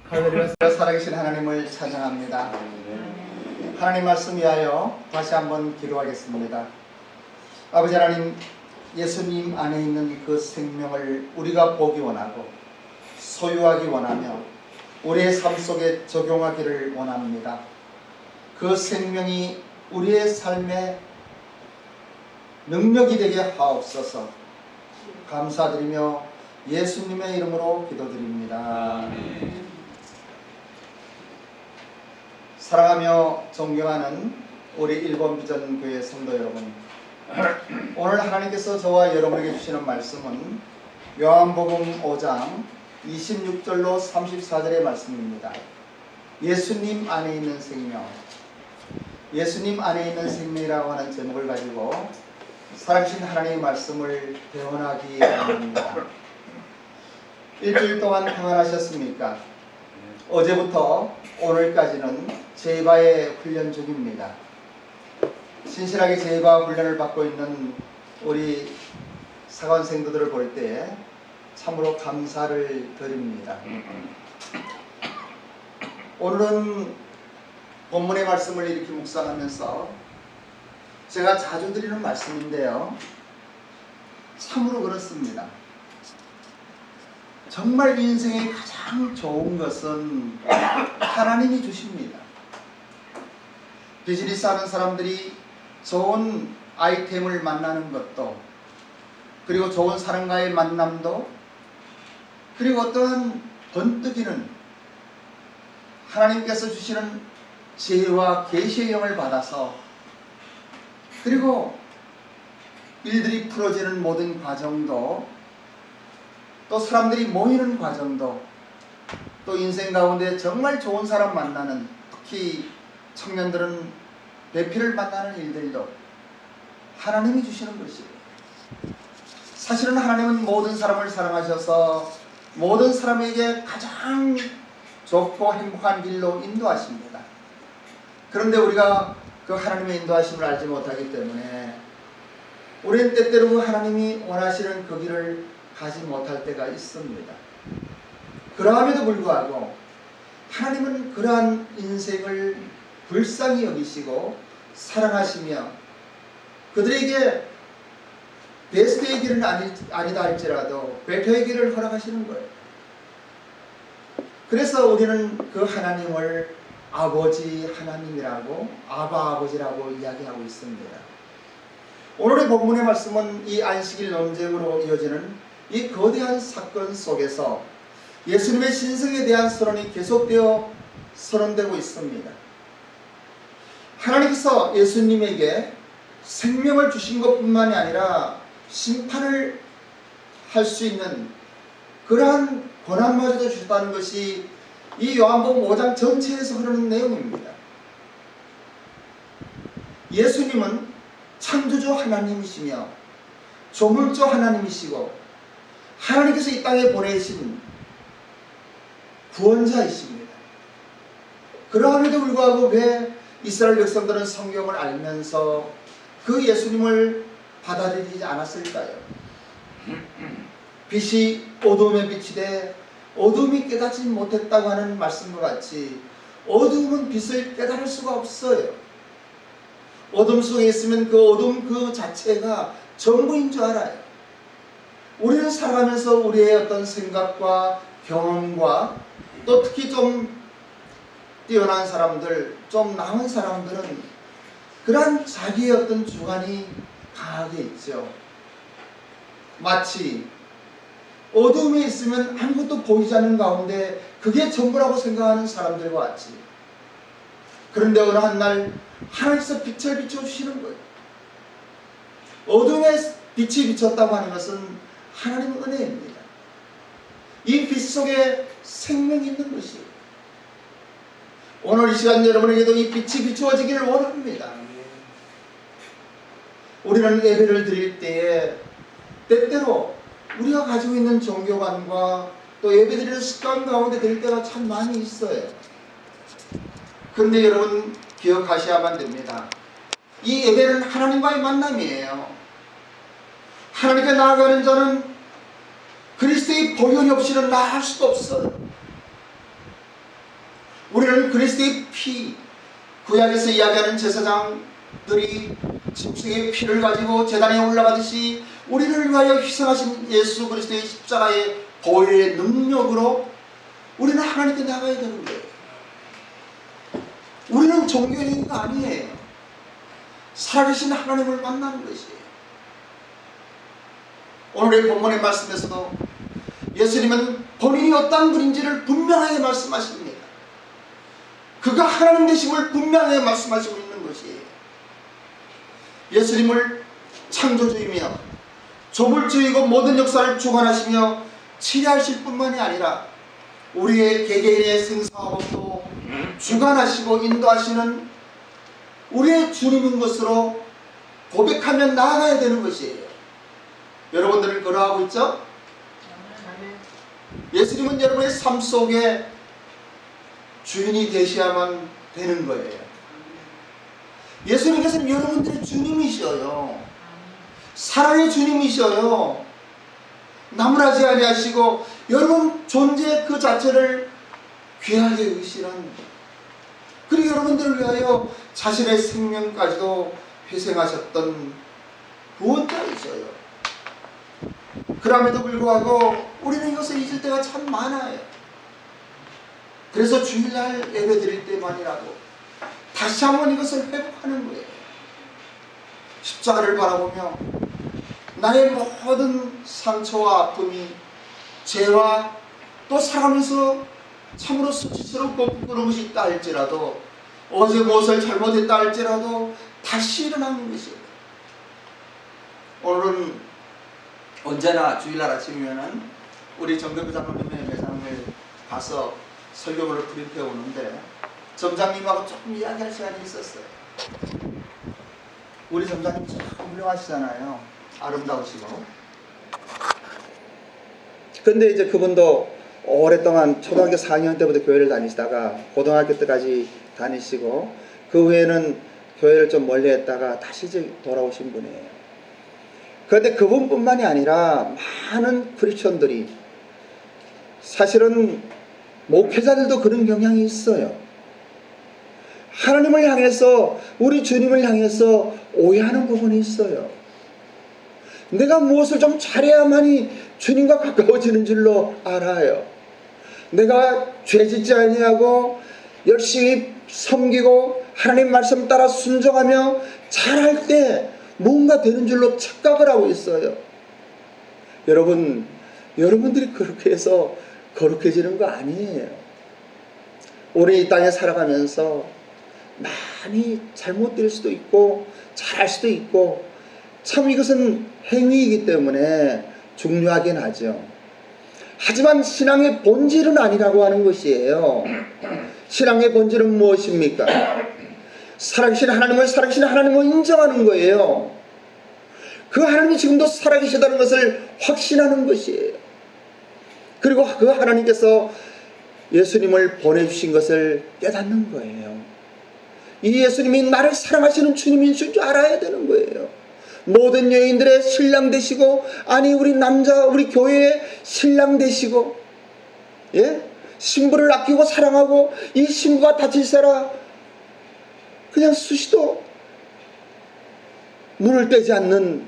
할렐루야. 살아계신 하나님을 찬양합니다. 하나님 말씀 위하여 다시 한번 기도하겠습니다. 아버지 하나님, 예수님 안에 있는 그 생명을 우리가 보기 원하고 소유하기 원하며 우리의 삶 속에 적용하기를 원합니다. 그 생명이 우리의 삶에 능력이 되게 하옵소서. 감사드리며 예수님의 이름으로 기도드립니다. 사랑하며 존경하는 우리 일본 비전 교회 성도 여러분, 오늘 하나님께서 저와 여러분에게 주시는 말씀은 요한복음 5장 26절로 34절의 말씀입니다. 예수님 안에 있는 생명, 예수님 안에 있는 생명이라고 하는 제목을 가지고 살아계신 하나님의 말씀을 대원하기 원합니다. 일주일 동안 평안하셨습니까? 어제부터 오늘까지는 제바의 훈련 중입니다. 신실하게 제바 훈련을 받고 있는 우리 사관생도들을 볼 때 참으로 감사를 드립니다. 오늘은 본문의 말씀을 이렇게 묵상하면서 제가 자주 드리는 말씀인데요, 참으로 그렇습니다. 정말 인생에 가장 좋은 것은 하나님이 주십니다. 비즈니스 하는 사람들이 좋은 아이템을 만나는 것도, 그리고 좋은 사람과의 만남도, 그리고 어떠한 번뜩이는 하나님께서 주시는 지혜와 계시의 영을 받아서, 그리고 일들이 풀어지는 모든 과정도, 또 사람들이 모이는 과정도, 또 인생 가운데 정말 좋은 사람 만나는, 특히 청년들은 배필을 만나는 일들도 하나님이 주시는 것이에요. 사실은 하나님은 모든 사람을 사랑하셔서 모든 사람에게 가장 좋고 행복한 길로 인도하십니다. 그런데 우리가 그 하나님의 인도하심을 알지 못하기 때문에 우리는 때때로 그 하나님이 원하시는 그 길을 가지 못할 때가 있습니다. 그러함에도 불구하고 하나님은 그러한 인생을 불쌍히 여기시고 사랑하시며 그들에게 베스트의 길은 아니다 할지라도 베터의 길을 허락하시는 거예요. 그래서 우리는 그 하나님을 아버지 하나님이라고, 아바 아버지라고 이야기하고 있습니다. 오늘의 본문의 말씀은 이 안식일 논쟁으로 이어지는 이 거대한 사건 속에서 예수님의 신성에 대한 선언이 계속되어 선언되고 있습니다. 하나님께서 예수님에게 생명을 주신 것뿐만이 아니라 심판을 할 수 있는 그러한 권한마저도 주셨다는 것이 이 요한복음 5장 전체에서 흐르는 내용입니다. 예수님은 창조주 하나님이시며 조물주 하나님이시고 하나님께서 이 땅에 보내신 구원자이십니다. 그러함에도 불구하고 왜 이스라엘 백성들은 성경을 알면서 그 예수님을 받아들이지 않았을까요? 빛이 어둠에 비치되 어둠이 깨닫지 못했다고 하는 말씀과 같이 어둠은 빛을 깨달을 수가 없어요. 어둠 속에 있으면 그 어둠 그 자체가 전부인 줄 알아요. 우리는 살아가면서 우리의 어떤 생각과 경험과 또 특히 좀 뛰어난 사람들, 좀 나은 사람들은 그러한 자기의 어떤 주관이 강하게 있죠. 마치 어둠에 있으면 아무것도 보이지 않는 가운데 그게 전부라고 생각하는 사람들과 같이. 그런데 어느 한 날 하나님께서 빛을 비춰주시는 거예요. 어둠에 빛이 비쳤다고 하는 것은 하나님의 은혜입니다. 이 빛 속에 생명이 있는 것이에요. 오늘 이 시간 여러분에게도 이 빛이 비추어지기를 원합니다. 우리는 예배를 드릴 때에 때때로 우리가 가지고 있는 종교관과 또 예배드리는 습관 가운데 될 때가 참 많이 있어요. 그런데 여러분 기억하셔야만 됩니다. 이 예배는 하나님과의 만남이에요. 하나님께 나아가는 자는 그리스도의 보혈이 없이는 나아갈 수가 없어요. 우리는 그리스도의 피, 구약에서 이야기하는 제사장들이 짐승의 피를 가지고 제단에 올라가듯이 우리를 위하여 희생하신 예수 그리스도의 십자가의 보혈의 능력으로 우리는 하나님께 나가야 되는 거예요. 우리는 종교행위가 아니에요. 살아계신 하나님을 만나는 것이에요. 오늘의 본문의 말씀에서도 예수님은 본인이 어떤 분인지를 분명하게 말씀하십니다. 그가 하나님 되심을 분명하게 말씀하시고 있는 것이에요. 예수님을 창조주이며 조물주이고 모든 역사를 주관하시며 치리하실 뿐만이 아니라 우리의 개개인의 생사업도 주관하시고 인도하시는 우리의 주님인 것으로 고백하며 나아가야 되는 것이에요. 여러분들은 그러하고 있죠? 예수님은 여러분의 삶 속에 주인이 되셔야만 되는 거예요. 예수님께서는 여러분들의 주님이셔요. 사랑의 주님이셔요. 나무라지 아니하시고 여러분 존재 그 자체를 귀하게 여기시는, 그리고 여러분들을 위하여 자신의 생명까지도 희생하셨던 구원자이셔요. 그럼에도 불구하고 우리는 이것을 잊을 때가 참 많아요. 그래서 주일날 예배 드릴 때만이라도 다시 한번 이것을 회복하는 거예요. 십자가를 바라보며 나의 모든 상처와 아픔이 죄와 또 살아가면서 참으로 수치스럽고 부끄러운 것이 있다 할지라도, 어제 무엇을 잘못했다 할지라도 다시 일어나는 것이에요. 오늘은 언제나 주일날 아침이면은 우리 정교부 장로님의 매장을 가서 설교를 브리핑해 오는데 점장님하고 조금 이야기할 시간이 있었어요. 우리 점장님 참 훌륭하시잖아요. 아름다우시고. 근데 이제 그분도 오랫동안 초등학교 4학년 때부터 교회를 다니시다가 고등학교 때까지 다니시고 그 후에는 교회를 좀 멀리 했다가 다시 이제 돌아오신 분이에요. 그런데 그분뿐만이 아니라 많은 크리스천들이, 사실은 목회자들도 그런 경향이 있어요. 하나님을 향해서, 우리 주님을 향해서 오해하는 부분이 있어요. 내가 무엇을 좀 잘해야만이 주님과 가까워지는 줄로 알아요. 내가 죄짓지 아니하고 열심히 섬기고 하나님 말씀 따라 순종하며 잘할 때 뭔가 되는 줄로 착각을 하고 있어요. 여러분들이 그렇게 해서 거룩해지는 거 아니에요. 우리 이 땅에 살아가면서 많이 잘못될 수도 있고 잘할 수도 있고, 참 이것은 행위이기 때문에 중요하긴 하죠. 하지만 신앙의 본질은 아니라고 하는 것이에요. 신앙의 본질은 무엇입니까? 살아계신 하나님을 인정하는 거예요. 그 하나님이 지금도 살아계시다는 것을 확신하는 것이에요. 그리고 그 하나님께서 예수님을 보내주신 것을 깨닫는 거예요. 이 예수님이 나를 사랑하시는 주님인 줄 알아야 되는 거예요. 모든 여인들의 신랑 되시고, 아니 우리 교회의 신랑 되시고, 예? 신부를 아끼고 사랑하고, 이 신부가 다칠세라 그냥 수시도 눈을 떼지 않는,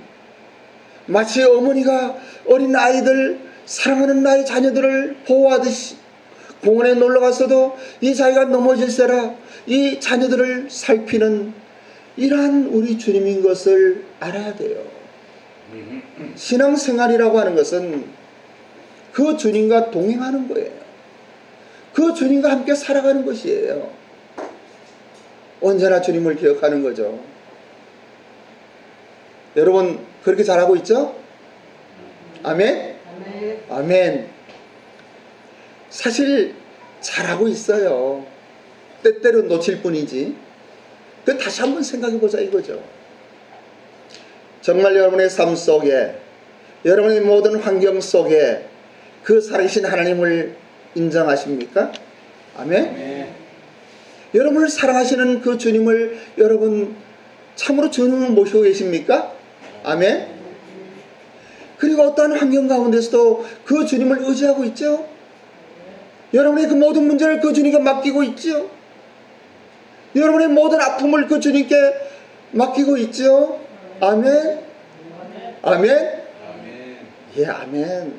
마치 어머니가 어린 아이들, 사랑하는 나의 자녀들을 보호하듯이 공원에 놀러가서도 이 자기가 넘어질세라 이 자녀들을 살피는 이러한 우리 주님인 것을 알아야 돼요. 신앙생활이라고 하는 것은 그 주님과 동행하는 거예요. 그 주님과 함께 살아가는 것이에요. 언제나 주님을 기억하는 거죠. 여러분 그렇게 잘하고 있죠? 아멘? 아멘. 사실 잘하고 있어요. 때때로 놓칠 뿐이지. 다시 한번 생각해보자 이거죠. 정말 여러분의 삶 속에, 여러분의 모든 환경 속에 그 살아계신 하나님을 인정하십니까? 아멘? 여러분을 사랑하시는 그 주님을 여러분 참으로 주님을 모시고 계십니까? 아멘? 그리고 어떠한 환경 가운데서도 그 주님을 의지하고 있죠? 여러분의 그 모든 문제를 그 주님께 맡기고 있지요. 여러분의 모든 아픔을 그 주님께 맡기고 있지요. 아멘. 아멘. 예, 아멘.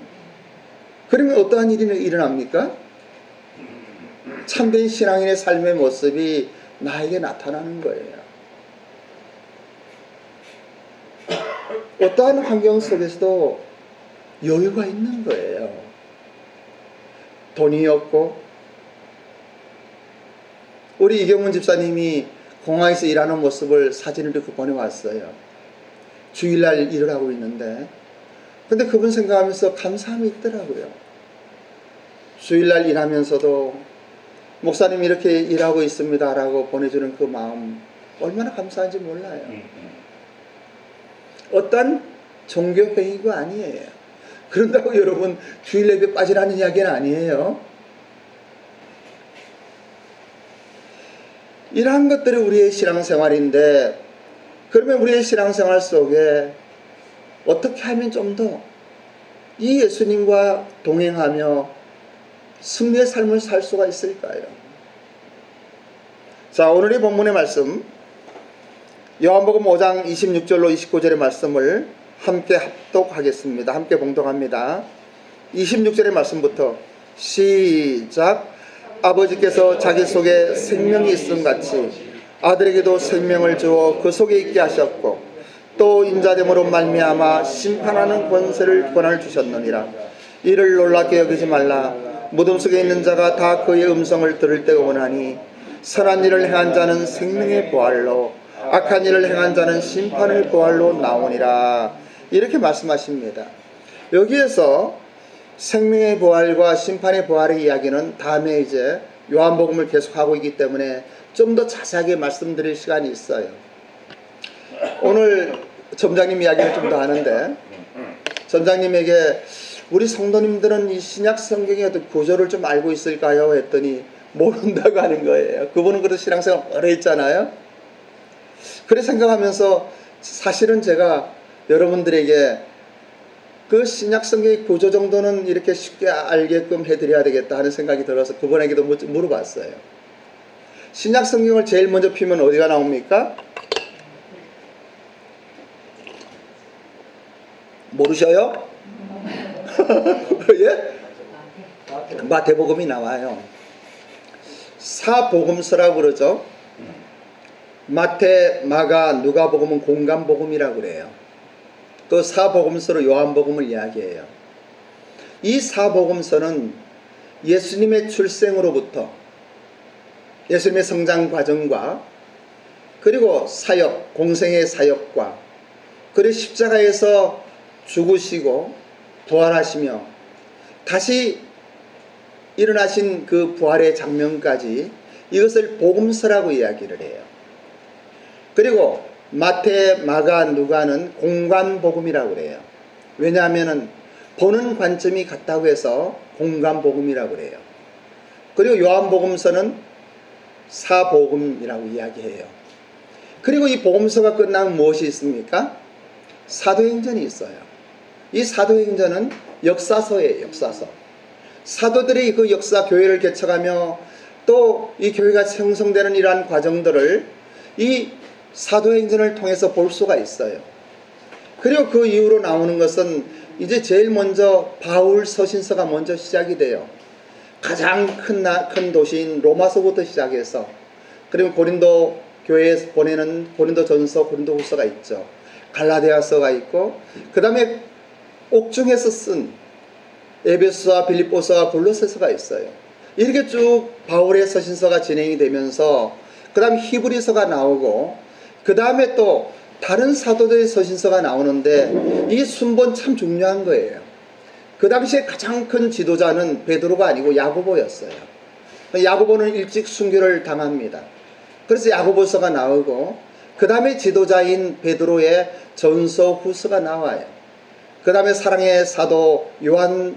그러면 어떠한 일이 일어납니까? 참된 신앙인의 삶의 모습이 나에게 나타나는 거예요. 어떠한 환경 속에서도 여유가 있는 거예요. 돈이 없고, 우리 이경문 집사님이 공항에서 일하는 모습을 사진을 이렇게 보내왔어요. 주일날 일을 하고 있는데, 근데 그분 생각하면서 감사함이 있더라고요. 주일날 일하면서도 목사님 이렇게 일하고 있습니다 라고 보내주는 그 마음 얼마나 감사한지 몰라요. 어떤 종교 행위가 아니에요. 그런다고 여러분 주일 예배 빠지라는 이야기는 아니에요. 이러한 것들이 우리의 신앙생활인데, 그러면 우리의 신앙생활 속에 어떻게 하면 좀 더 이 예수님과 동행하며 승리의 삶을 살 수가 있을까요? 자, 오늘의 본문의 말씀 요한복음 5장 26절로 29절의 말씀을 함께 합독하겠습니다. 함께 봉독합니다. 26절의 말씀부터 시작. 아버지께서 자기 속에 생명이 있음 같이 아들에게도 생명을 주어 그 속에 있게 하셨고, 또 인자됨으로 말미암아 심판하는 권한을 주셨느니라. 이를 놀랍게 여기지 말라. 무덤 속에 있는 자가 다 그의 음성을 들을 때가 오나니, 선한 일을 행한 자는 생명의 부활로, 악한 일을 행한 자는 심판의 부활로 나오니라. 이렇게 말씀하십니다. 여기에서 생명의 부활과 심판의 부활의 이야기는 다음에 이제 요한복음을 계속하고 있기 때문에 좀 더 자세하게 말씀드릴 시간이 있어요. 오늘 점장님 이야기를 좀 더 하는데, 점장님에게 우리 성도님들은 이 신약 성경의 어떤 구조를 좀 알고 있을까요? 했더니 모른다고 하는 거예요. 그분은 그래도 신앙생활 오래 했잖아요. 그래 생각하면서 사실은 제가 여러분들에게 그 신약 성경의 구조 정도는 이렇게 쉽게 알게끔 해드려야 되겠다 하는 생각이 들어서 그분에게도 물어봤어요. 신약 성경을 제일 먼저 피면 어디가 나옵니까? 모르셔요? 예? 마태복음이 나와요. 사복음서라고 그러죠. 마태, 마가, 누가복음은 공간복음이라고 그래요. 또 사복음서로 요한복음을 이야기해요. 이 사복음서는 예수님의 출생으로부터 예수님의 성장 과정과, 그리고 사역, 공생의 사역과, 그리고 십자가에서 죽으시고 부활하시며 다시 일어나신 그 부활의 장면까지 이것을 복음서라고 이야기를 해요. 그리고 마태, 마가, 누가는 공간복음이라고 그래요. 왜냐하면 보는 관점이 같다고 해서 공간복음이라고 그래요. 그리고 요한복음서는 사복음이라고 이야기해요. 그리고 이 복음서가 끝나면 무엇이 있습니까? 사도행전이 있어요. 이 사도행전은 역사서예요. 역사서. 사도들이 그 역사 교회를 개척하며 또 이 교회가 형성되는 이러한 과정들을 이 사도행전을 통해서 볼 수가 있어요. 그리고 그 이후로 나오는 것은 이제 제일 먼저 바울 서신서가 먼저 시작이 돼요. 가장 큰 도시인 로마서부터 시작해서, 그리고 고린도 교회에 보내는 고린도전서, 고린도후서가 있죠. 갈라디아서가 있고, 그 다음에 옥중에서 쓴 에베소와 빌립보서와 골로새서가 있어요. 이렇게 쭉 바울의 서신서가 진행이 되면서 그 다음 히브리서가 나오고, 그 다음에 또 다른 사도들의 서신서가 나오는데 이 순번 참 중요한 거예요. 그 당시에 가장 큰 지도자는 베드로가 아니고 야고보였어요. 야고보는 일찍 순교를 당합니다. 그래서 야고보서가 나오고, 그 다음에 지도자인 베드로의 전서, 후서가 나와요. 그 다음에 사랑의 사도 요한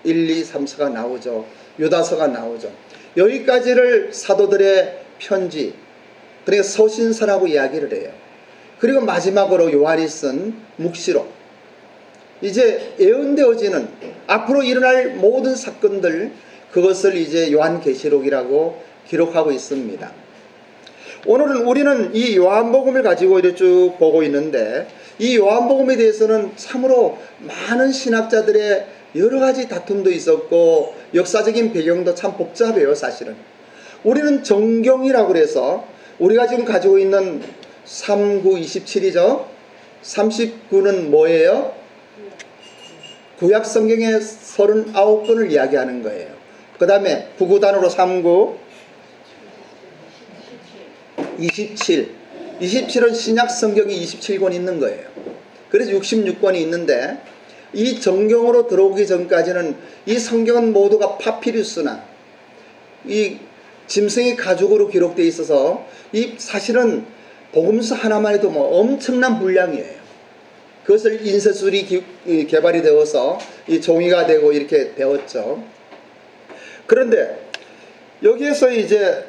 1, 2, 3서가 나오죠. 유다서가 나오죠. 여기까지를 사도들의 편지, 그러니까 서신서라고 이야기를 해요. 그리고 마지막으로 요한이 쓴 묵시록, 이제 예언되어지는 앞으로 일어날 모든 사건들, 그것을 이제 요한계시록이라고 기록하고 있습니다. 오늘은 우리는 이 요한복음을 가지고 이렇게 쭉 보고 있는데, 이 요한복음에 대해서는 참으로 많은 신학자들의 여러 가지 다툼도 있었고 역사적인 배경도 참 복잡해요. 사실은 우리는 정경이라고 그래서 우리가 지금 가지고 있는 39, 27이죠. 39는 뭐예요? 구약 성경의 39권을 이야기하는 거예요. 그 다음에 구구단으로 39, 27. 27은 신약 성경이 27권 있는 거예요. 그래서 66권이 있는데, 이 정경으로 들어오기 전까지는 이 성경은 모두가 파피루스나 이 짐승의 가죽으로 기록되어 있어서 이 사실은 복음서 하나만 해도 뭐 엄청난 분량이에요. 그것을 인쇄술이 개발이 되어서 이 종이가 되고 이렇게 되었죠. 그런데 여기에서 이제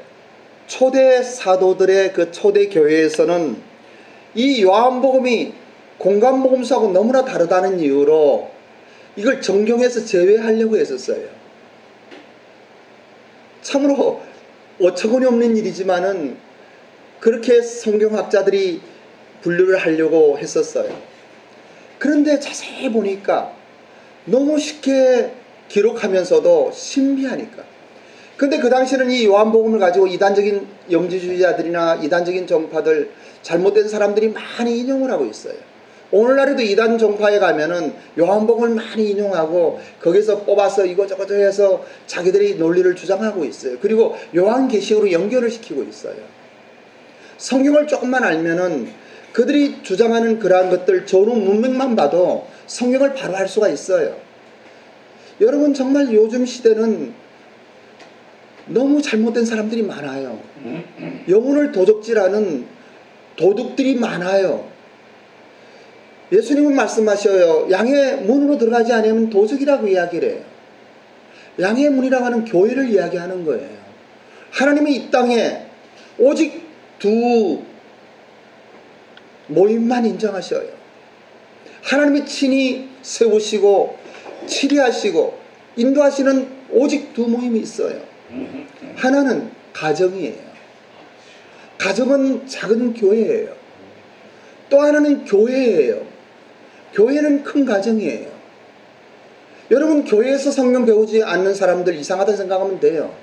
초대 사도들의 그 초대 교회에서는 이 요한복음이 공간복음서하고 너무나 다르다는 이유로 이걸 정경에서 제외하려고 했었어요. 참으로 어처구니 없는 일이지만은 그렇게 성경학자들이 분류를 하려고 했었어요. 그런데 자세히 보니까 너무 쉽게 기록하면서도 신비하니까. 근데 그 당시에는 이 요한복음을 가지고 이단적인 영지주의자들이나 이단적인 종파들, 잘못된 사람들이 많이 인용을 하고 있어요. 오늘날에도 이단 종파에 가면은 요한복음을 많이 인용하고 거기서 뽑아서 이거저거 해서 자기들이 논리를 주장하고 있어요. 그리고 요한계시록으로 연결을 시키고 있어요. 성경을 조금만 알면은 그들이 주장하는 그러한 것들 전후 문맥만 봐도 성경을 바로 알 수가 있어요. 여러분, 정말 요즘 시대는 너무 잘못된 사람들이 많아요. 영혼을 도적질하는 도둑들이 많아요. 예수님은 말씀하셔요. 양의 문으로 들어가지 않으면 도적이라고 이야기를 해요. 양의 문이라고 하는 교회를 이야기하는 거예요. 하나님이 이 땅에 오직 두 모임만 인정하셔요. 하나님이 친히 세우시고 치리하시고 인도하시는 오직 두 모임이 있어요. 하나는 가정이에요. 가정은 작은 교회예요. 또 하나는 교회예요. 교회는 큰 가정이에요. 여러분, 교회에서 성경 배우지 않는 사람들 이상하다 생각하면 돼요.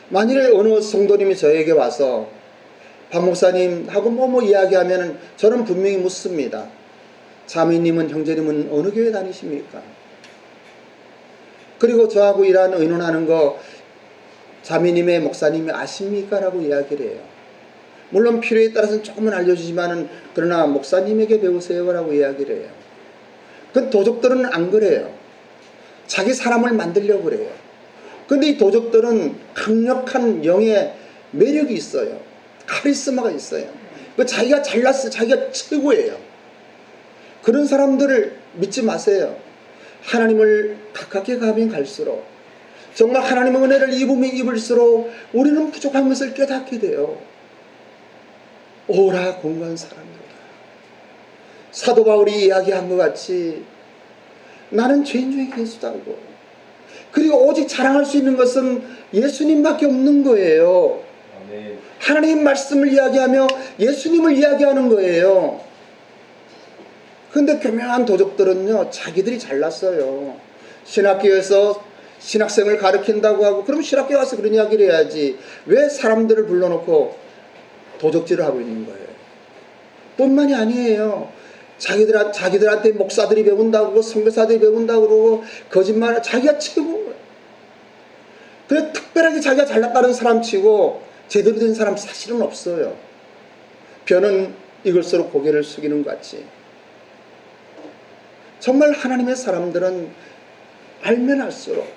만일에 어느 성도님이 저에게 와서 박 목사님하고 뭐 이야기하면 저는 분명히 묻습니다. 자매님은, 형제님은 어느 교회 다니십니까? 그리고 저하고 일하는 의논하는 거 자매님의 목사님이 아십니까? 라고 이야기를 해요. 물론 필요에 따라서는 조금은 알려주지만은 그러나 목사님에게 배우세요 라고 이야기를 해요. 그 도적들은 안 그래요. 자기 사람을 만들려고 그래요. 근데 이 도적들은 강력한 영의 매력이 있어요. 카리스마가 있어요. 자기가 잘났어, 자기가 최고예요. 그런 사람들을 믿지 마세요. 하나님을 가깝게 가면 갈수록, 정말 하나님의 은혜를 입으면 입을수록 우리는 부족한 것을 깨닫게 돼요. 오라 공간 사람이로다. 사도 바울이 이야기한 것 같이 나는 죄인 중에 괴수다고. 그리고 오직 자랑할 수 있는 것은 예수님밖에 없는 거예요. 아멘. 하나님 말씀을 이야기하며 예수님을 이야기하는 거예요. 근데 교묘한 도적들은요, 자기들이 잘났어요. 신학교에서 신학생을 가르친다고 하고, 그럼 신학교에 와서 그런 이야기를 해야지. 왜 사람들을 불러놓고 도적질을 하고 있는 거예요? 뿐만이 아니에요. 자기들한테 목사들이 배운다고, 선교사들이 배운다고 그러고, 거짓말, 자기가 최고인 거예요. 그래, 특별하게 자기가 잘났다는 사람 치고, 제대로 된 사람 사실은 없어요. 벼는 이글수록 고개를 숙이는 것 같이. 정말 하나님의 사람들은 알면 알수록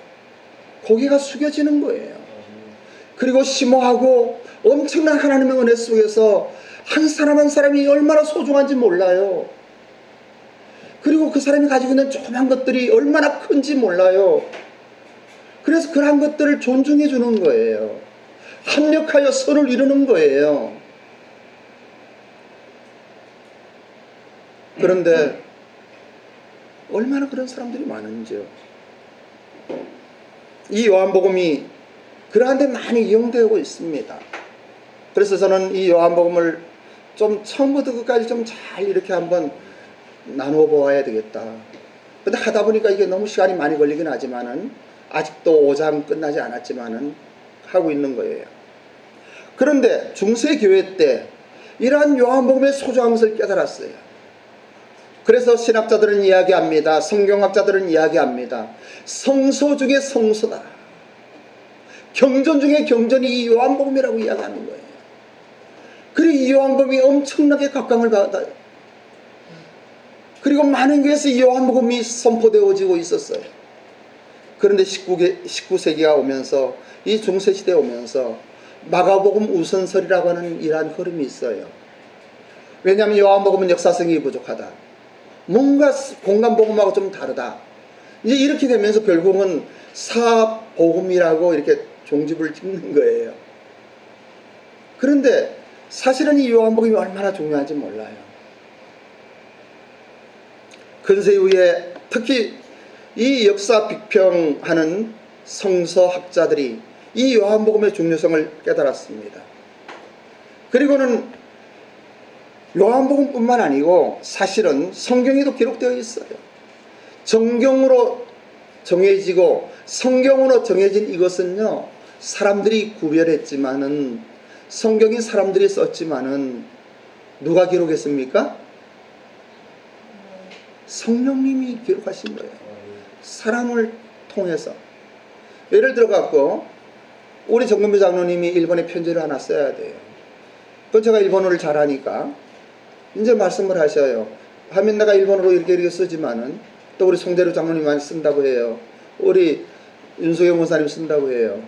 고개가 숙여지는 거예요. 그리고 심오하고 엄청난 하나님의 은혜 속에서 한 사람 한 사람이 얼마나 소중한지 몰라요. 그리고 그 사람이 가지고 있는 조그만 것들이 얼마나 큰지 몰라요. 그래서 그러한 것들을 존중해 주는 거예요. 합력하여 선을 이루는 거예요. 그런데 얼마나 그런 사람들이 많은지요. 이 요한복음이 그러한데 많이 이용되고 있습니다. 그래서 저는 이 요한복음을 좀 처음부터 끝까지 좀 잘 이렇게 한번 나누어 보아야 되겠다. 근데 하다 보니까 이게 너무 시간이 많이 걸리긴 하지만은 아직도 5장 끝나지 않았지만은 하고 있는 거예요. 그런데 중세교회 때 이러한 요한복음의 소중한 것을 깨달았어요. 그래서 신학자들은 이야기합니다. 성경학자들은 이야기합니다. 성서 중에 성서다. 경전 중에 경전이 이 요한복음이라고 이야기하는 거예요. 그리고 이 요한복음이 엄청나게 각광을 받아요. 그리고 많은 교회에서 이 요한복음이 선포되어지고 있었어요. 그런데 19세기가 오면서 이 중세시대에 오면서 마가복음 우선설이라고 하는 이러한 흐름이 있어요. 왜냐하면 요한복음은 역사성이 부족하다. 뭔가 공간복음하고 좀 다르다. 이제 이렇게 되면서 결국은 사복음이라고 이렇게 종집을 찍는 거예요. 그런데 사실은 이 요한복음이 얼마나 중요한지 몰라요. 근세 이후에 특히 이 역사 비평하는 성서학자들이 이 요한복음의 중요성을 깨달았습니다. 그리고는 요한복음뿐만 아니고 사실은 성경에도 기록되어 있어요. 정경으로 정해지고 성경으로 정해진 이것은요, 사람들이 구별했지만은, 성경이 사람들이 썼지만은 누가 기록했습니까? 성령님이 기록하신 거예요. 사람을 통해서. 예를 들어 갖고 우리 정근배 장로님이 일본에 편지를 하나 써야 돼요. 그건 제가 일본어를 잘하니까 이제 말씀을 하셔요. 하면 내가 일본어로 이렇게 쓰지만은 또 우리 송대루 장로님만 쓴다고 해요. 우리 윤석영 원사님 쓴다고 해요.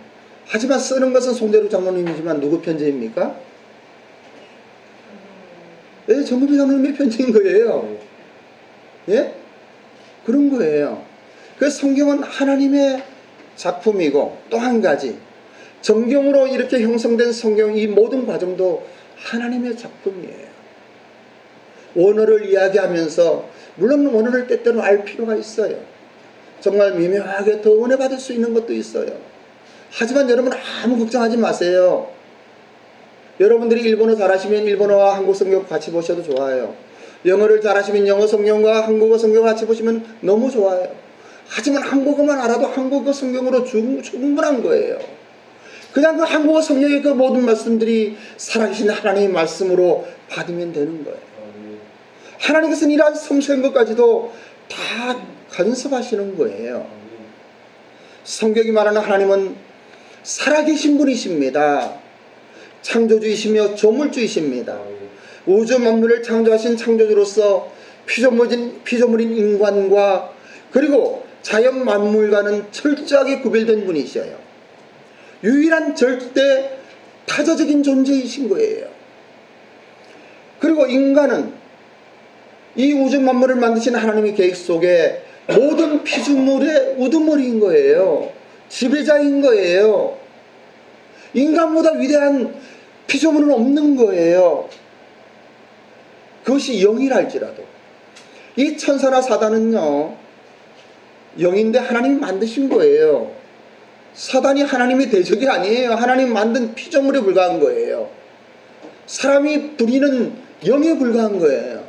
하지만 쓰는 것은 송대루 장로님이지만 누구 편지입니까? 예, 정근배 장로님의 편지인 거예요. 예? 그런 거예요. 그래서 성경은 하나님의 작품이고, 또 한 가지 정경으로 이렇게 형성된 성경, 이 모든 과정도 하나님의 작품이에요. 원어를 이야기하면서, 물론 원어를 때때로 알 필요가 있어요. 정말 미묘하게 더 은혜 받을 수 있는 것도 있어요. 하지만 여러분 아무 걱정하지 마세요. 여러분들이 일본어 잘하시면 일본어와 한국 성경 같이 보셔도 좋아요. 영어를 잘하시면 영어 성경과 한국어 성경 같이 보시면 너무 좋아요. 하지만 한국어만 알아도 한국어 성경으로 충분한 거예요. 그냥 그 한국어 성경의 그 모든 말씀들이 살아계신 하나님의 말씀으로 받으면 되는 거예요. 하나님께서는 이러한 섬세한 것까지도 다 간섭하시는 거예요. 성경이 말하는 하나님은 살아계신 분이십니다. 창조주이시며 조물주이십니다. 우주 만물을 창조하신 창조주로서 피조물인 인간과 그리고 자연 만물과는 철저하게 구별된 분이셔요. 유일한 절대 타자적인 존재이신 거예요. 그리고 인간은 이 우주 만물을 만드신 하나님의 계획 속에 모든 피조물의 우두머리인 거예요. 지배자인 거예요. 인간보다 위대한 피조물은 없는 거예요. 그것이 영이랄지라도. 이 천사나 사단은요, 영인데 하나님이 만드신 거예요. 사단이 하나님의 대적이 아니에요. 하나님 만든 피조물에 불과한 거예요. 사람이 부리는 영에 불과한 거예요.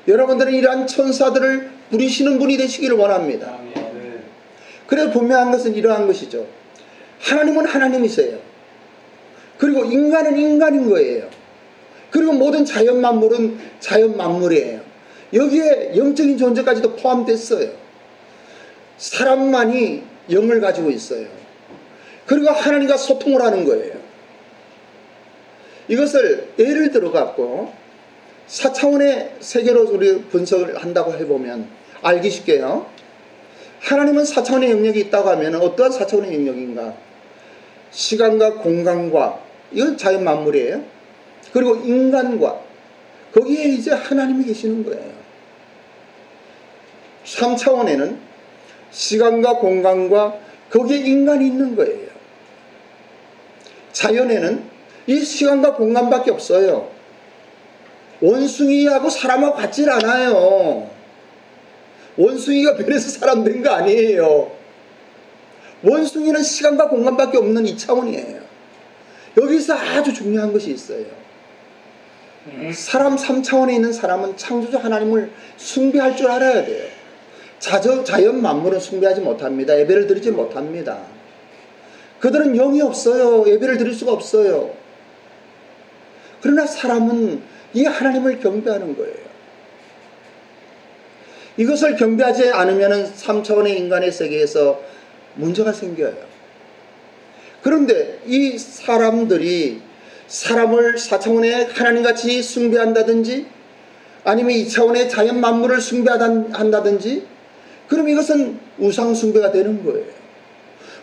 여러분들은 이러한 천사들을 부리시는 분이 되시기를 원합니다. 그래서 분명한 것은 이러한 것이죠. 하나님은 하나님이세요. 그리고 인간은 인간인 거예요. 그리고 모든 자연 만물은 자연 만물이에요. 여기에 영적인 존재까지도 포함됐어요. 사람만이 영을 가지고 있어요. 그리고 하나님과 소통을 하는 거예요. 이것을 예를 들어 갖고 4차원의 세계로 우리 분석을 한다고 해보면 알기 쉽게요. 하나님은 4차원의 영역이 있다고 하면 어떠한 4차원의 영역인가? 시간과 공간과, 이건 자연 만물이에요. 그리고 인간과, 거기에 이제 하나님이 계시는 거예요. 3차원에는 시간과 공간과 거기에 인간이 있는 거예요. 자연에는 이 시간과 공간밖에 없어요. 원숭이하고 사람하고 같질 않아요. 원숭이가 변해서 사람 된 거 아니에요. 원숭이는 시간과 공간밖에 없는 2차원이에요. 여기서 아주 중요한 것이 있어요. 사람 3차원에 있는 사람은 창조주 하나님을 숭배할 줄 알아야 돼요. 자연 만물은 숭배하지 못합니다. 예배를 드리지 못합니다. 그들은 영이 없어요. 예배를 드릴 수가 없어요. 그러나 사람은 이 하나님을 경배하는 거예요. 이것을 경배하지 않으면 3차원의 인간의 세계에서 문제가 생겨요. 그런데 이 사람들이 사람을 4차원의 하나님같이 숭배한다든지 아니면 2차원의 자연 만물을 숭배한다든지 그럼 이것은 우상 숭배가 되는 거예요.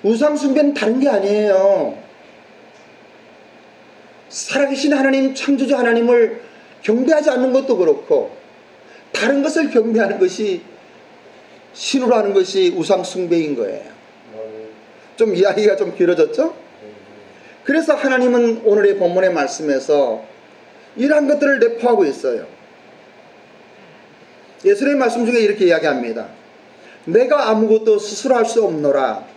우상 숭배는 다른 게 아니에요. 살아계신 하나님, 창조주 하나님을 경배하지 않는 것도 그렇고 다른 것을 경배하는 것이 신으로 하는 것이 우상 숭배인 거예요. 좀 이야기가 좀 길어졌죠? 그래서 하나님은 오늘의 본문의 말씀에서 이러한 것들을 내포하고 있어요. 예수님의 말씀 중에 이렇게 이야기합니다. 내가 아무것도 스스로 할 수 없노라.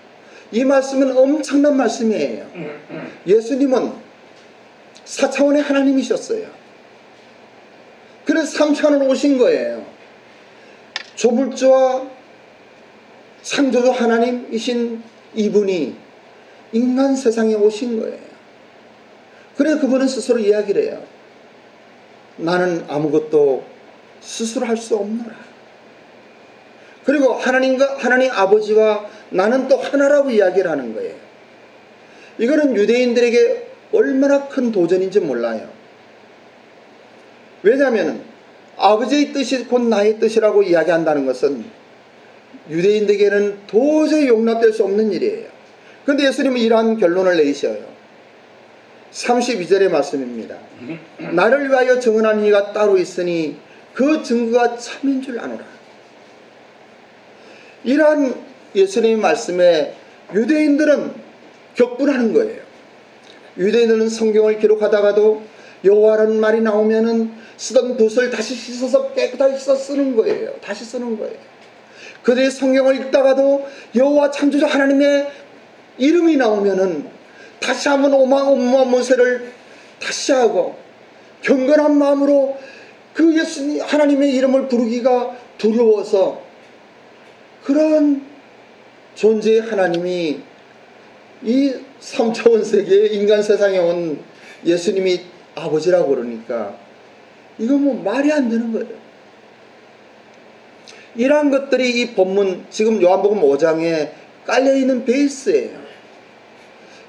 이 말씀은 엄청난 말씀이에요. 예수님은 4차원의 하나님이셨어요. 그래서 3차원으로 오신 거예요. 조물주와 창조주 하나님이신 이분이 인간 세상에 오신 거예요. 그래서 그분은 스스로 이야기를 해요. 나는 아무것도 스스로 할 수 없노라. 그리고 하나님 아버지와 나는 또 하나라고 이야기를 하는 거예요. 이거는 유대인들에게 얼마나 큰 도전인지 몰라요. 왜냐하면 아버지의 뜻이 곧 나의 뜻이라고 이야기한다는 것은 유대인들에게는 도저히 용납될 수 없는 일이에요. 그런데 예수님은 이러한 결론을 내리셔요. 32절의 말씀입니다. 나를 위하여 증언하는 이가 따로 있으니 그 증거가 참인 줄 아노라. 이러한 예수님의 말씀에 유대인들은 격분하는 거예요. 유대인들은 성경을 기록하다가도 여호와라는 말이 나오면은 쓰던 돛을 다시 씻어서 깨끗하게 쓰는 거예요. 다시 쓰는 거예요. 그들이 성경을 읽다가도 여호와 창조주 하나님의 이름이 나오면은 다시 한번 오마모세를 다시 하고 경건한 마음으로 그 예수님 하나님의 이름을 부르기가 두려워서 그런 존재의 하나님이 이 3차원 세계에 인간 세상에 온 예수님이 아버지라고 그러니까 이건 뭐 말이 안 되는 거예요. 이러한 것들이 이 본문 지금 요한복음 5장에 깔려있는 베이스예요.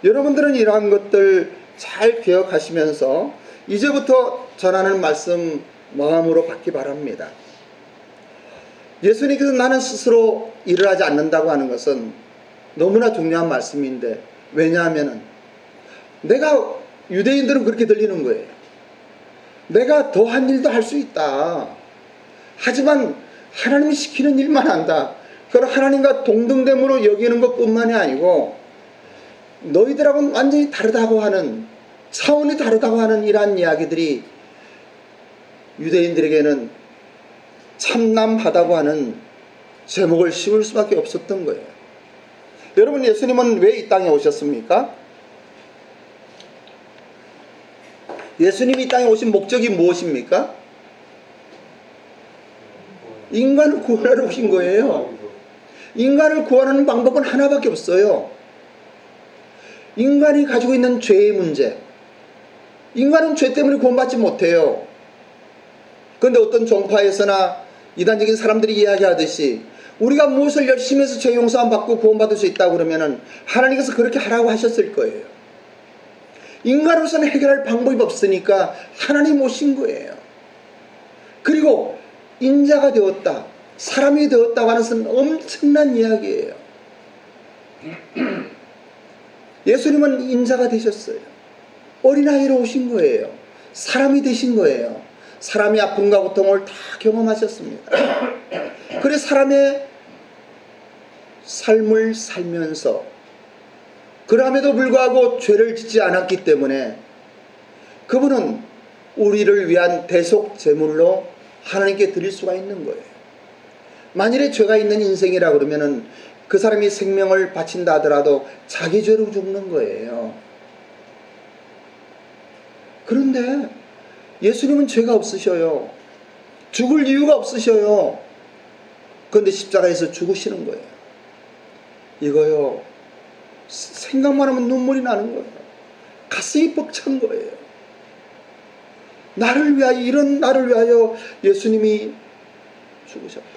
여러분들은 이러한 것들 잘 기억하시면서 이제부터 전하는 말씀 마음으로 받기 바랍니다. 예수님께서 나는 스스로 일을 하지 않는다고 하는 것은 너무나 중요한 말씀인데 왜냐하면 내가 유대인들은 그렇게 들리는 거예요. 내가 더한 일도 할 수 있다. 하지만 하나님이 시키는 일만 한다. 그걸 하나님과 동등됨으로 여기는 것뿐만이 아니고 너희들하고는 완전히 다르다고 하는 차원이 다르다고 하는 이러한 이야기들이 유대인들에게는 참남하다고 하는 제목을 씌울 수밖에 없었던 거예요. 여러분 예수님은 왜 이 땅에 오셨습니까? 예수님이 이 땅에 오신 목적이 무엇입니까? 인간을 구원하러 오신 거예요. 인간을 구원하는 방법은 하나밖에 없어요. 인간이 가지고 있는 죄의 문제. 인간은 죄 때문에 구원받지 못해요. 그런데 어떤 종파에서나 이단적인 사람들이 이야기하듯이 우리가 무엇을 열심히 해서 죄 용서함 받고 구원받을 수 있다고 그러면은 하나님께서 그렇게 하라고 하셨을 거예요. 인간으로서는 해결할 방법이 없으니까 하나님 오신 거예요. 그리고 인자가 되었다, 사람이 되었다고 하는 것은 엄청난 이야기예요. 예수님은 인자가 되셨어요. 어린아이로 오신 거예요. 사람이 되신 거예요. 사람의 아픔과 고통을 다 경험하셨습니다. 그래서 사람의 삶을 살면서 그럼에도 불구하고 죄를 짓지 않았기 때문에 그분은 우리를 위한 대속 제물로 하나님께 드릴 수가 있는 거예요. 만일에 죄가 있는 인생이라 그러면은 그 사람이 생명을 바친다 하더라도 자기 죄로 죽는 거예요. 그런데 예수님은 죄가 없으셔요. 죽을 이유가 없으셔요. 그런데 십자가에서 죽으시는 거예요. 이거요, 생각만 하면 눈물이 나는 거예요. 가슴이 벅찬 거예요. 나를 위하여, 이런 나를 위하여 예수님이 죽으셨다.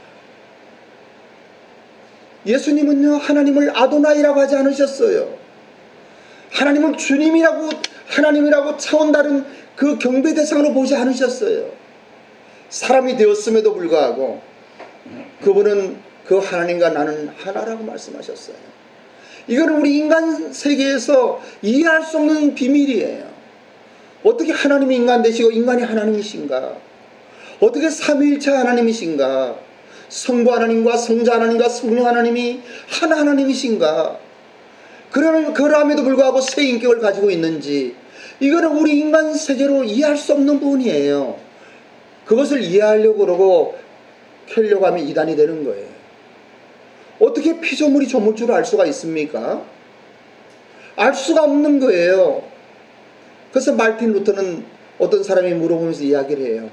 예수님은요, 하나님을 아도나이라고 하지 않으셨어요. 하나님을 주님이라고, 하나님이라고 차원 다른 그 경배 대상으로 보지 않으셨어요. 사람이 되었음에도 불구하고 그분은 그 하나님과 나는 하나라고 말씀하셨어요. 이거는 우리 인간 세계에서 이해할 수 없는 비밀이에요. 어떻게 하나님이 인간 되시고 인간이 하나님이신가? 어떻게 삼위일체 하나님이신가? 성부 하나님과 성자 하나님과 성령 하나님이 하나 하나님이신가? 그럼에도 불구하고 새 인격을 가지고 있는지, 이거는 우리 인간 세계로 이해할 수 없는 부분이에요. 그것을 이해하려고 그러고 캐려고 하면 이단이 되는 거예요. 어떻게 피조물이 조물주를 알 수가 있습니까? 알 수가 없는 거예요. 그래서 마르틴 루터는 어떤 사람이 물어보면서 이야기를 해요.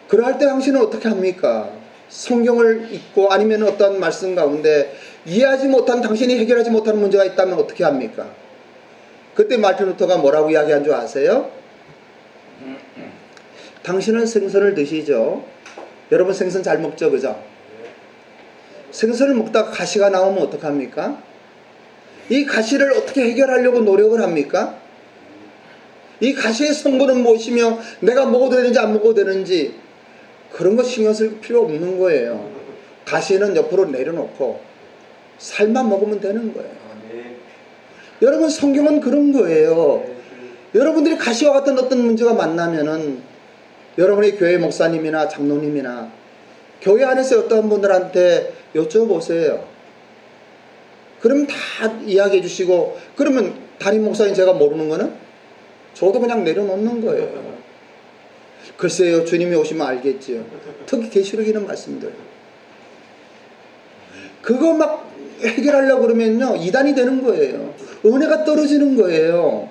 그럴 때 당신은 어떻게 합니까? 성경을 읽고 아니면 어떤 말씀 가운데 이해하지 못한, 당신이 해결하지 못하는 문제가 있다면 어떻게 합니까? 그때 마르틴 루터가 뭐라고 이야기한 줄 아세요? 당신은 생선을 드시죠? 여러분 생선 잘 먹죠, 그죠? 생선을 먹다가 가시가 나오면 어떡합니까? 이 가시를 어떻게 해결하려고 노력을 합니까? 이 가시의 성분은 무엇이며 내가 먹어도 되는지 안 먹어도 되는지 그런 거 신경 쓸 필요 없는 거예요. 가시는 옆으로 내려놓고 살만 먹으면 되는 거예요. 여러분, 성경은 그런 거예요. 여러분들이 가시와 같은 어떤 문제가 만나면은 여러분의 교회 목사님이나 장로님이나 교회 안에서 어떤 분들한테 여쭤보세요. 그러면 다 이야기해 주시고, 그러면 담임 목사님 제가 모르는 거는 저도 그냥 내려놓는 거예요. 글쎄요, 주님이 오시면 알겠지요. 특히 계시록이는 말씀들. 그거 막 해결하려고 그러면요, 이단이 되는 거예요. 은혜가 떨어지는 거예요.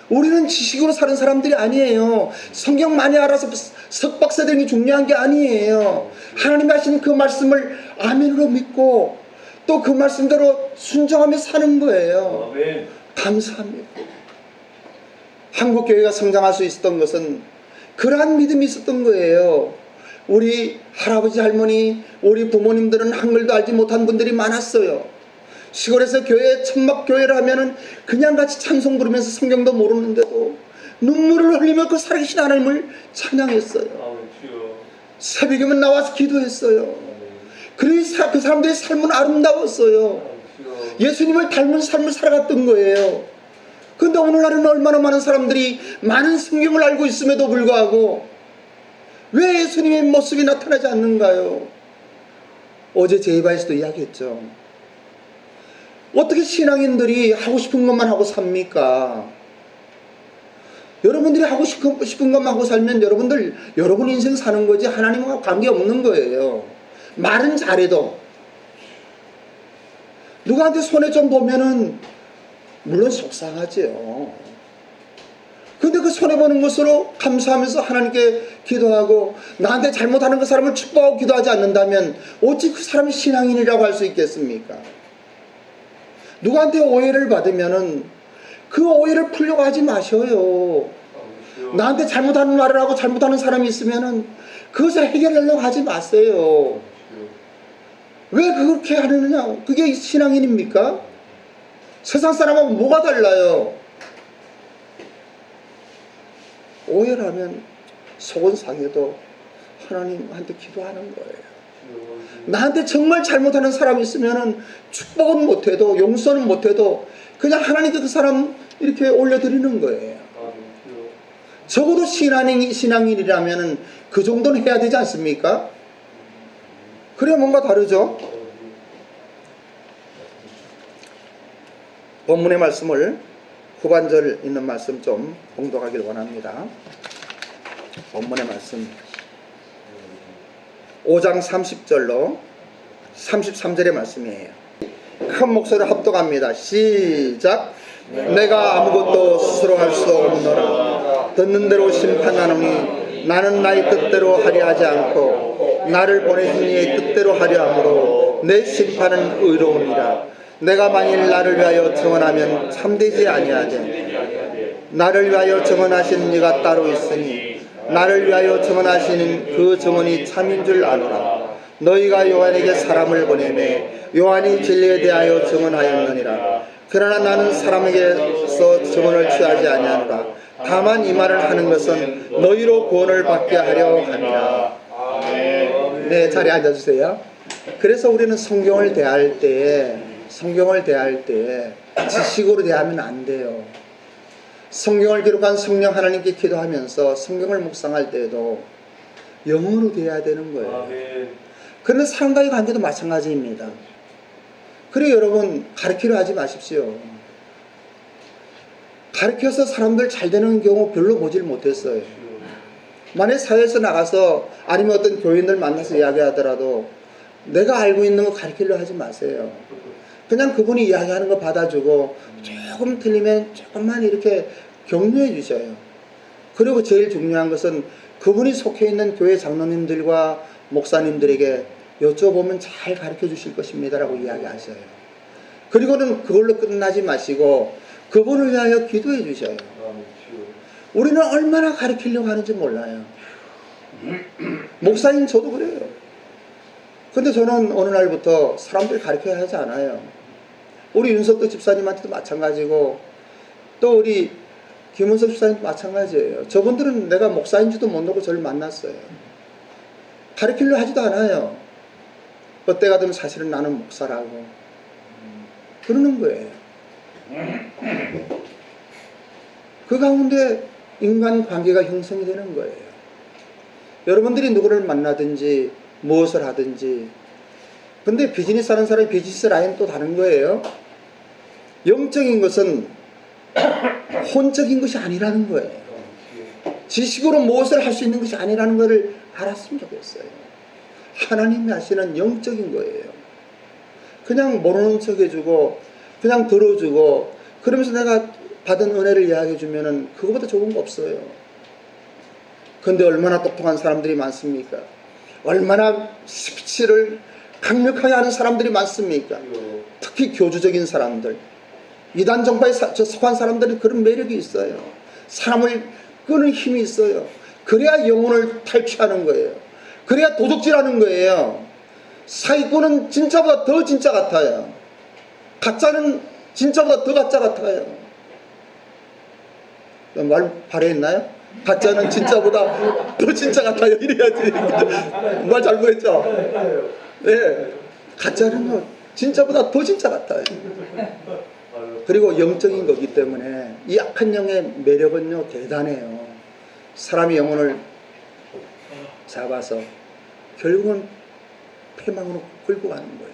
우리는 지식으로 사는 사람들이 아니에요. 성경 많이 알아서 석박사 되는 게 중요한 게 아니에요. 하나님이 하신 그 말씀을 아멘으로 믿고 또 그 말씀대로 순종하며 사는 거예요. 아멘. 감사합니다. 한국 교회가 성장할 수 있었던 것은 그러한 믿음이 있었던 거예요. 우리 할아버지 할머니, 우리 부모님들은 한글도 알지 못한 분들이 많았어요. 시골에서 교회, 천막교회를 하면은 그냥 같이 찬송 부르면서 성경도 모르는데도 눈물을 흘리며 그 살아계신 하나님을 찬양했어요. 새벽이면 나와서 기도했어요. 그래서 그 사람들의 삶은 아름다웠어요. 예수님을 닮은 삶을 살아갔던 거예요. 그런데 오늘날은 얼마나 많은 사람들이 많은 성경을 알고 있음에도 불구하고 왜 예수님의 모습이 나타나지 않는가요? 어제 제이바에서도 이야기했죠. 어떻게 신앙인들이 하고 싶은 것만 하고 삽니까? 여러분들이 하고 싶은 것만 하고 살면 여러분 인생 사는 거지 하나님과 관계없는 거예요. 말은 잘해도 누구한테 손해 좀 보면은 물론 속상하지요. 근데 그 손해보는 것으로 감사하면서 하나님께 기도하고 나한테 잘못하는 그 사람을 축복하고 기도하지 않는다면 어찌 그 사람이 신앙인이라고 할 수 있겠습니까? 누구한테 오해를 받으면은 그 오해를 풀려고 하지 마셔요. 나한테 잘못하는 말을 하고 잘못하는 사람이 있으면은 그것을 해결하려고 하지 마세요. 왜 그렇게 하느냐? 그게 신앙인입니까? 세상 사람하고 뭐가 달라요? 오해를 하면 속은 상해도 하나님한테 기도하는 거예요. 나한테 정말 잘못하는 사람이 있으면 축복은 못해도 용서는 못해도 그냥 하나님께 그 사람 이렇게 올려드리는 거예요. 적어도 신앙인이라면 그 정도는 해야 되지 않습니까? 그래야 뭔가 다르죠. 본문의 말씀을 후반절 있는 말씀 좀 봉독하길 원합니다. 본문의 말씀 5장 30절로 33절의 말씀이에요. 큰 목소리로 합독합니다. 시작. 내가 아무것도 스스로 할 수 없노라. 듣는 대로 심판하노니 나는 나의 뜻대로 하려 하지 않고 나를 보내신 이의 뜻대로 하려 하므로 내 심판은 의로우니라. 내가 만일 나를 위하여 증언하면 참되지 아니하되 나를 위하여 증언하시는 이가 따로 있으니 나를 위하여 증언하시는 그 증언이 참인 줄 아노라. 너희가 요한에게 사람을 보내매 요한이 진리에 대하여 증언하였느니라. 그러나 나는 사람에게서 증언을 취하지 아니하노라. 다만 이 말을 하는 것은 너희로 구원을 받게 하려 함이라. 네, 자리에 앉아주세요. 그래서 우리는 성경을 대할 때에 지식으로 대하면 안 돼요. 성경을 기록한 성령 하나님께 기도하면서 성경을 묵상할 때에도 영어로 대해야 되는 거예요. 그런데 사람과의 관계도 마찬가지입니다. 그래 여러분, 가르치려 하지 마십시오. 가르쳐서 사람들 잘 되는 경우 별로 보질 못했어요. 만약 사회에서 나가서 아니면 어떤 교인들 만나서 이야기하더라도 내가 알고 있는 거 가르치려 하지 마세요. 그냥 그분이 이야기하는 거 받아주고 조금 틀리면 조금만 이렇게 격려해 주셔요. 그리고 제일 중요한 것은 그분이 속해 있는 교회 장로님들과 목사님들에게 여쭤보면 잘 가르쳐 주실 것입니다 라고 이야기하셔요. 그리고는 그걸로 끝나지 마시고 그분을 위하여 기도해 주셔요. 우리는 얼마나 가르치려고 하는지 몰라요. 목사님 저도 그래요. 근데 저는 어느 날부터 사람들 가르쳐야 하지 않아요. 우리 윤석도 집사님한테도 마찬가지고 또 우리 김은석 집사님도 마찬가지예요. 저분들은 내가 목사인지도 모르고 저를 만났어요. 가르치려 하지도 않아요. 그때가 되면 사실은 나는 목사라고 그러는 거예요. 그 가운데 인간관계가 형성이 되는 거예요. 여러분들이 누구를 만나든지 무엇을 하든지, 근데 비즈니스 하는 사람이 비즈니스 라인 또 다른 거예요. 영적인 것은 혼적인 것이 아니라는 거예요. 지식으로 무엇을 할 수 있는 것이 아니라는 것을 알았으면 좋겠어요. 하나님이 하시는 영적인 거예요. 그냥 모르는 척 해주고 그냥 들어주고 그러면서 내가 받은 은혜를 이야기해 주면은 그거보다 좋은 거 없어요. 근데 얼마나 똑똑한 사람들이 많습니까? 얼마나 스피치를 강력하게 하는 사람들이 많습니까? 특히 교주적인 사람들, 이단 정파에 속한 사람들은 그런 매력이 있어요. 사람을 끄는 힘이 있어요. 그래야 영혼을 탈취하는 거예요. 그래야 도둑질하는 거예요. 사기꾼은 진짜보다 더 진짜 같아요. 가짜는 진짜보다 더 가짜 같아요. 말 발효했나요? 가짜는 진짜보다 더 진짜 같아요. 이래야지. 말 잘못했죠? 네. 가짜는 진짜보다 더 진짜 같아요. 그리고 영적인 거기 때문에 이 악한 영의 매력은요 대단해요. 사람의 영혼을 잡아서 결국은 패망으로 끌고 가는 거예요.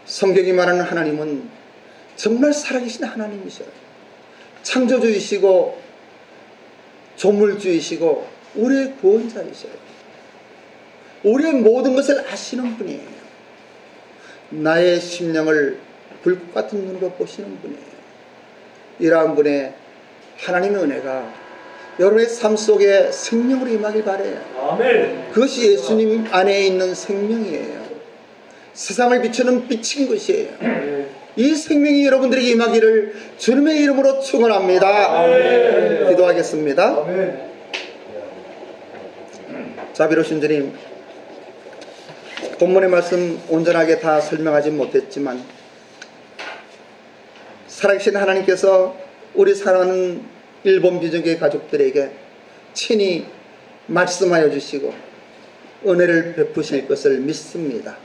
성경이 말하는 하나님은 정말 살아계신 하나님이셔요. 창조주이시고 조물주이시고 우리의 구원자이셔요. 우리의 모든 것을 아시는 분이에요. 나의 심령을 불꽃 같은 눈으로 보시는 분이에요. 이러한 분의 하나님의 은혜가 여러분의 삶 속에 생명으로 임하길 바라요. 아멘. 그것이 예수님 안에 있는 생명이에요. 세상을 비추는 빛인 것이에요. 이 생명이 여러분들에게 임하기를 주님의 이름으로 축원합니다. 기도하겠습니다. 자비로우신 주님, 본문의 말씀 온전하게 다 설명하지 못했지만 살아계신 하나님께서 우리 사랑하는 일본 비전교회 가족들에게 친히 말씀하여 주시고 은혜를 베푸실 것을 믿습니다.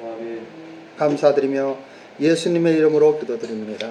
감사드리며 예수님의 이름으로 기도드립니다.